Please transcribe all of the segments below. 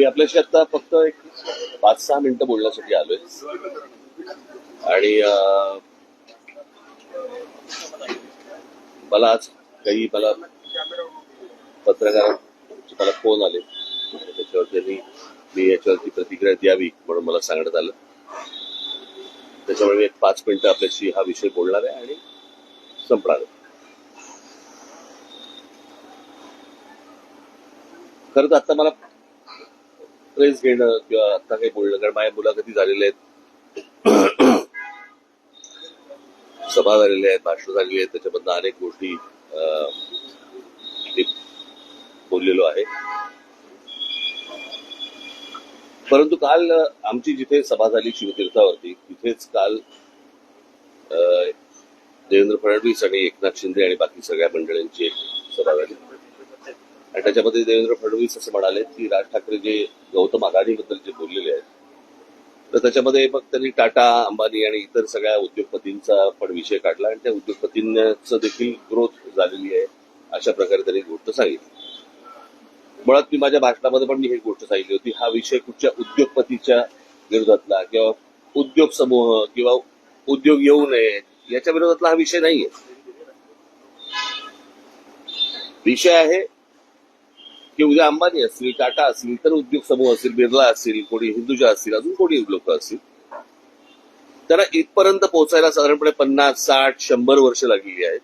मी आपल्याशी आता फक्त एक 5-6 मिनिटं बोलण्यासाठी आलोय आणि मला आज मला पत्रकारांचे मला फोन आले, त्याच्यावर त्यांनी मी याच्यावरती प्रतिक्रिया द्यावी म्हणून मला सांगण्यात आलं. त्याच्यामुळे मी एक 5 मिनिटं आपल्याशी हा विषय बोलणार आहे आणि संपणार आहे. खरं तर आता मला प्रेस घेणं किंवा आता काही बोलणं, कारण माझ्या मुलाखती झालेल्या आहेत, सभा झालेल्या आहेत, भाषण झालेली आहेत, त्याच्यामधनं अनेक गोष्टी मी बोललेलो आहे. परंतु काल आमची जिथे सभा झाली शिवतीर्थावरती, तिथेच काल देवेंद्र फडणवीस आणि एकनाथ शिंदे आणि बाकी सगळ्या मंडळींची एक सभा झाली आणि त्याच्यामध्ये देवेंद्र फडणवीस असं म्हणाले की राज ठाकरे जे गौतम अदानीबद्दल जे बोललेले आहेत, तर त्याच्यामध्ये मग त्यांनी टाटा, अंबानी आणि इतर सगळ्या उद्योगपतींचा पण विषय काढला आणि त्या उद्योगपतींचं देखील ग्रोथ झालेली आहे अशा प्रकारे त्यांनी गोष्ट सांगितली. मुळात मी माझ्या भाषणामध्ये पण मी ही गोष्ट सांगितली होती, हा विषय कुठच्या उद्योगपतीच्या विरोधातला किंवा उद्योग समूह किंवा उद्योग येऊ नये याच्या विरोधातला हा विषय नाहीये. विषय आहे की उद्या अंबानी असतील, टाटा असतील, इतर उद्योग समूह असतील, बिर्ला असतील, कोणी हिंदुजा असतील, अजून कोणी लोक असतील, त्यांना इथपर्यंत पोहोचायला साधारणपणे 50, 60, 100 वर्ष लागलेली आहेत.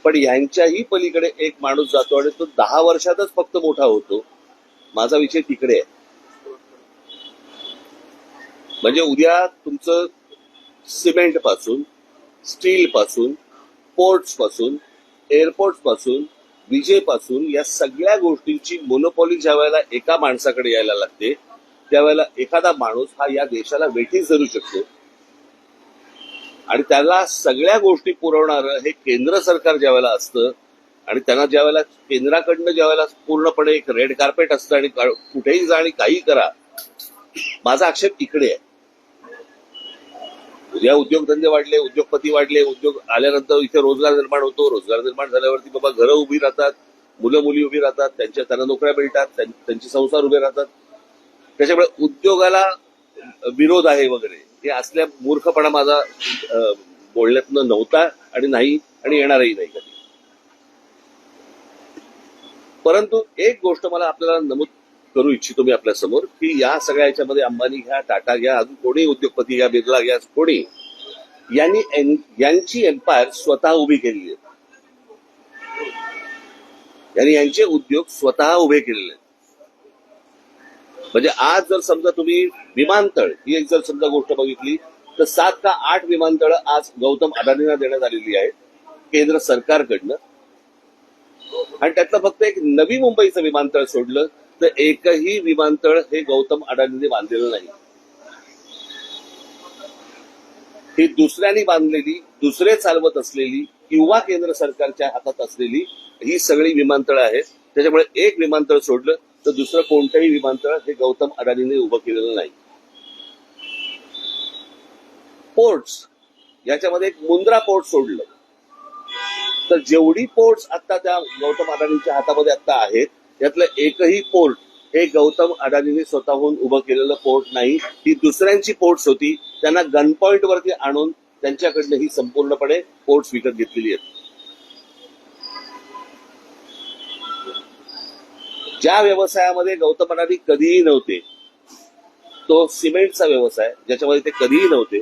पण यांच्याही पलीकडे एक माणूस जातो आणि तो 10 वर्षातच फक्त मोठा होतो. माझा विषय तिकडे आहे. म्हणजे उद्या तुमचं सिमेंट पासून, स्टील पासून, पोर्ट्स पासून, एअरपोर्ट पासून, विजेपासून या सगळ्या गोष्टींची मोनोपॉली ज्या वेळेला एका माणसाकडे यायला लागते, त्यावेळेला एखादा माणूस हा या देशाला वेठीस धरू शकतो आणि त्याला सगळ्या गोष्टी पुरवणारं हे केंद्र सरकार ज्या वेळेला असतं आणि त्यांना ज्या वेळेला केंद्राकडनं ज्या वेळेला पूर्णपणे एक रेड कार्पेट असतं आणि कुठेही जा आणि काही करा. माझा आक्षेप इकडे आहे. उद्या उद्योगधंदे वाढले, उद्योगपती वाढले, उद्योग आल्यानंतर इथे रोजगार निर्माण होतो. रोजगार निर्माण झाल्यावरती बाबा घरं उभी राहतात, मुलं मुली उभी राहतात, त्यांना नोकऱ्या मिळतात, त्यांचे संसार उभे राहतात. त्याच्यामुळे उद्योगाला विरोध आहे वगैरे हे असल्या मूर्खपणा माझा बोलण्यातनं नव्हता आणि नाही आणि येणारही नाही कधी. परंतु एक गोष्ट मला आपल्याला नमूद करू इच्छितो मी आपल्या समोर की या सगळ्या याच्यामध्ये अंबानी घ्या, टाटा घ्या, अजून कोणी उद्योगपती घ्या, बिर्ला घ्या, कोणी यांची एम्पायर स्वतः उभी केलेली आहे. यांचे उद्योग स्वतः उभे केलेले आहेत. म्हणजे आज जर समजा तुम्ही विमानतळ ही एक जर समजा गोष्ट बघितली तर 7 का 8 विमानतळ आज गौतम अदानींना देण्यात आलेली आहेत केंद्र सरकारकडनं आणि त्यातलं फक्त एक नवी मुंबईचं विमानतळ सोडलं तर एकही विमानतळ हे गौतम अदानींनी बांधलेलं नाही. ही दुसऱ्यांनी बांधलेली, दुसरे चालवत असलेली किंवा केंद्र सरकारच्या हातात असलेली ही सगळी विमानतळं आहेत. त्याच्यामुळे एक विमानतळ सोडलं तर दुसरं कोणतंही विमानतळ हे गौतम अदानींनी उभं केलेलं नाही. पोर्ट्स याच्यामध्ये एक मुंद्रा पोर्ट सोडलं तर जेवढी पोर्ट्स आता त्या गौतम अदानींच्या हातामध्ये आता आहेत त्यातलं एकही पोर्ट हे गौतम अदानींनी स्वतःहून उभं केलेलं पोर्ट नाही. ही दुसऱ्यांची पोर्ट्स होती. त्यांना गन पॉइंट वरती आणून त्यांच्याकडनं ही संपूर्णपणे पोर्ट्स विकत घेतलेली आहेत. ज्या व्यवसायामध्ये गौतम अदानी कधीही नव्हते तो सिमेंटचा व्यवसाय, ज्याच्यामध्ये ते कधीही नव्हते,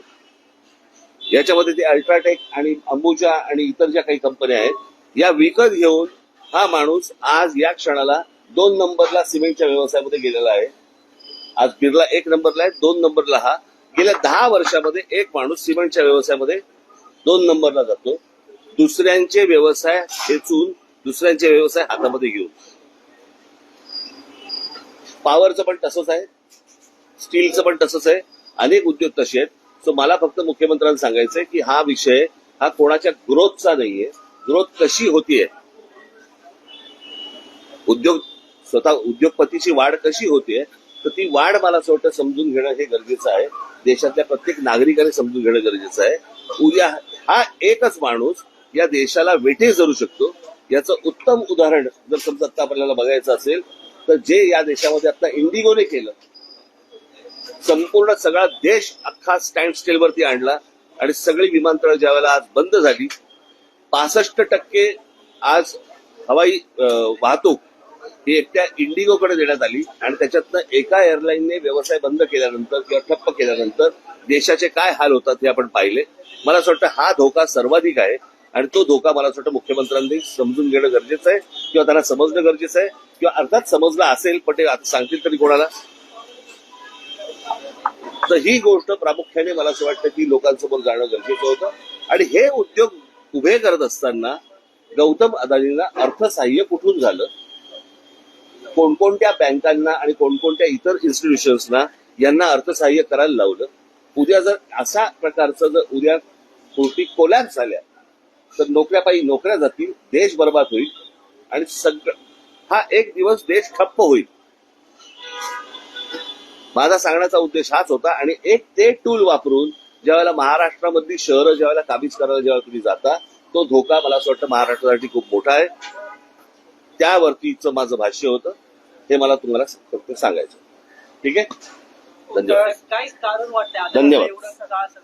याच्यामध्ये ते अल्ट्राटेक आणि अंबुजा आणि इतर ज्या काही कंपन्या आहेत या विकत घेऊन हा माणूस आज या क्षणाला 2 नंबरला सिमेंटच्या व्यवसायामध्ये गेलेला आहे. आज बिर्ला 1 नंबरला आहे, 2 नंबरला हा. गेल्या 10 वर्षामध्ये एक माणूस सिमेंटच्या व्यवसायामध्ये 2 नंबरला जातो, दुसऱ्यांचे व्यवसाय खेचून, दुसऱ्यांचे व्यवसाय हातामध्ये घेऊन. पॉवरचं पण तसंच आहे, स्टीलचं पण तसंच आहे, अनेक उद्योग तसे आहेत. सो मला फक्त मुख्यमंत्र्यांना सांगायचंय की हा विषय हा कोणाच्या ग्रोथचा नाहीये. ग्रोथ कशी होतीये, स्वतः उद्योगपतीची वाढ कशी होतीये, तर ती वाढ मला असं वाटतं समजून घेणं हे गरजेचं आहे. देशातल्या प्रत्येक नागरिकाने समजून घेणं गरजेचं आहे. उद्या हा एकच माणूस या देशाला वेठीस धरू शकतो याचं उत्तम उदाहरण जर समजा आता आपल्याला बघायचं असेल तर जे या देशामध्ये आता इंडिगोने केलं, संपूर्ण सगळा देश अख्खा स्टँड स्टिलवरती आणला आणि सगळी विमानतळ ज्यावेळेला आज बंद झाली, 65% आज हवाई वाहतूक ही एकट्या इंडिगोकडे देण्यात आली आणि त्याच्यातनं एका एअरलाईनने व्यवसाय बंद केल्यानंतर किंवा ठप्प केल्यानंतर देशाचे काय हाल होतात हे आपण पाहिले. मला असं वाटतं हा धोका सर्वाधिक आहे आणि तो धोका मला असं वाटतं मुख्यमंत्र्यांनी समजून घेणं गरजेचं आहे किंवा त्यांना समजणं गरजेचं आहे किंवा अर्थात समजलं असेल पण ते आता सांगतील तरी कोणाला. तर ही गोष्ट प्रामुख्याने मला असं वाटतं की लोकांसमोर जाणं गरजेचं होतं. आणि हे उद्योग उभे करत असताना गौतम अदानींना अर्थसहाय्य कुठून झालं, कोणकोणत्या बँकांना आणि कोणकोणत्या इतर इन्स्टिट्यूशन्सना यांना अर्थसहाय्य करायला लावलं. उद्या जर अशा प्रकारचं जर उद्या गोष्टी कोलॅप्स झाल्या तर नोकऱ्या जातील, देश बर्बाद होईल आणि हा एक दिवस देश ठप्प होईल. माझा सांगण्याचा उद्देश हाच होता. आणि एक ते टूल वापरून ज्यावेळेला महाराष्ट्रामधली शहरं ज्यावेळेला काबीज करायला जेव्हा तुम्ही जाता, तो धोका मला असं वाटतं महाराष्ट्रासाठी खूप मोठा आहे. त्यावरतीचं माझं भाष्य होतं, हे मला तुम्हाला फक्त सांगायचं. ठीक आहे, धन्यवाद. काही कारण वाटतं धन्यवाद.